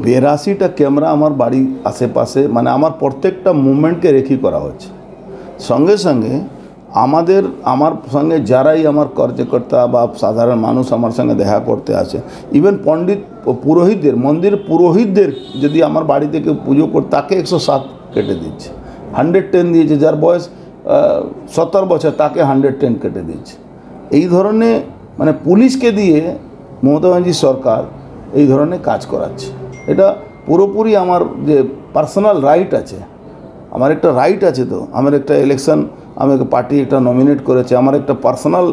82টা camera আমার বাড়ির আশেপাশে, মানে আমার প্রত্যেকটা মুভমেন্টকে রেখি করা হচ্ছে। সঙ্গে সঙ্গে আমার সঙ্গে যারাই আমার কার্যকর্তা বা সাধারণ মানুষ আমার সঙ্গে দেখা করতে আসে, ইভেন পণ্ডিত পুরোহিতদের, মন্দির পুরোহিতদের যদি আমার বাড়িতে কেউ পুজো করে তাকে 107 কেটে দিচ্ছে, 110 দিয়েছে। যার বয়স 70 বছর তাকে 110 কেটে দিচ্ছে। এই ধরনের মানে পুলিশকে দিয়ে মমতা ব্যানার্জি সরকার এই ধরনের কাজ করাচ্ছে। এটা পুরোপুরি আমার যে পার্সোনাল রাইট আছে, আমার একটা রাইট আছে, তো আমার একটা ইলেকশন, আমাকে পার্টি একটা নমিনেট করেছে, আমার একটা পার্সোনাল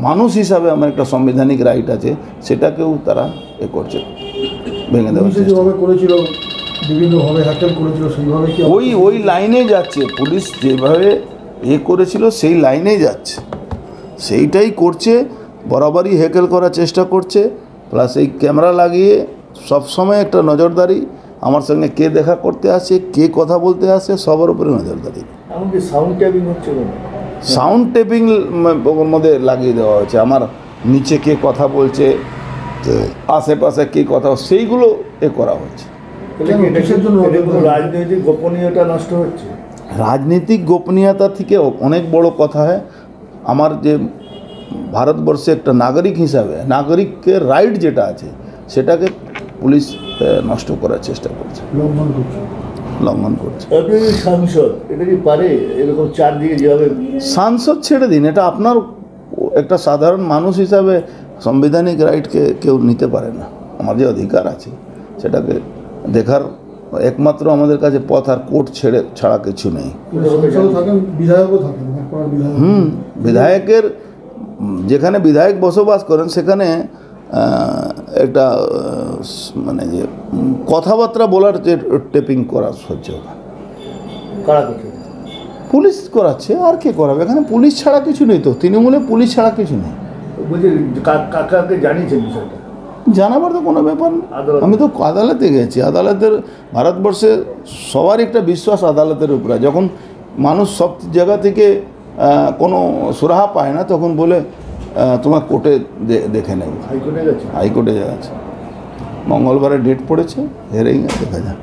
মানুষ হিসাবে আমার একটা সাংবিধানিক রাইট আছে, সেটাকেও তারা এ করছে, ভেঙে দেওয়ার চেষ্টা করেছিল, বিভিন্নভাবে হ্যাকেল করেছিল, সেইভাবে ওই লাইনে যাচ্ছে পুলিশ, যেভাবে করেছিল সেই লাইনেই যাচ্ছে, সেইটাই করছে। বরাবরই হ্যাকেল করার চেষ্টা করছে, প্লাস এই ক্যামেরা লাগিয়ে সবসময় একটা নজরদারি, আমার সঙ্গে কে দেখা করতে আসে, কে কথা বলতে আসে, সবার উপরে নজরদারি। এমনকি সাউন্ড ট্যাপিং হচ্ছে, সাউন্ড টেপিং ওর মধ্যে লাগিয়ে দেওয়া হয়েছে। আমার নিচে কে কথা বলছে, আশেপাশে কে কথা, সেইগুলো করা হচ্ছে। রাজনৈতিক গোপনীয়তা নষ্ট হচ্ছে। রাজনৈতিক গোপনীয়তা থেকে অনেক বড় কথা হয়, আমার যে ভারতবর্ষে একটা নাগরিক হিসাবে নাগরিকের রাইট যেটা আছে সেটাকে পুলিশ নষ্ট করার চেষ্টা করছে, লঙ্ঘন করছে। সাংসদ এটা কি পারে এরকম চারদিকে যেভাবে? সাংসদ ছেড়ে দিন, এটা আপনার একটা সাধারণ মানুষ হিসাবে সাংবিধানিক রাইটকে কেউ নিতে পারে না। আমার যে অধিকার আছে সেটাকে দেখার একমাত্র আমাদের কাছে পথ, আর কোর্ট ছাড়া কিছু নেই। বিধায়কের যেখানে বিধায়ক বসবাস করেন সেখানে একটা মানে যে কথাবার্তা বলার যে টেপিং করা হচ্ছে, পুলিশ করাচ্ছে, আর কে করাবে? এখানে পুলিশ ছাড়া কিছু নেই, তো তৃণমূলে পুলিশ ছাড়া কিছু নেই। কাকাকে জানিয়েছেন বিষয়টা? জানাবার তো কোনো ব্যাপার না, আমি তো আদালতে গেছি। আদালতের, ভারতবর্ষে সবার একটা বিশ্বাস আদালতের উপরে। যখন মানুষ সব জায়গা থেকে কোনো সুরাহা পায় না, তখন বলে তোমার কোর্টে দেখে নেব। হাইকোর্টে গেছে, হাইকোর্টে যাচ্ছে। মঙ্গলবারে ডেট পড়েছে, হেরেই দেখা যায়।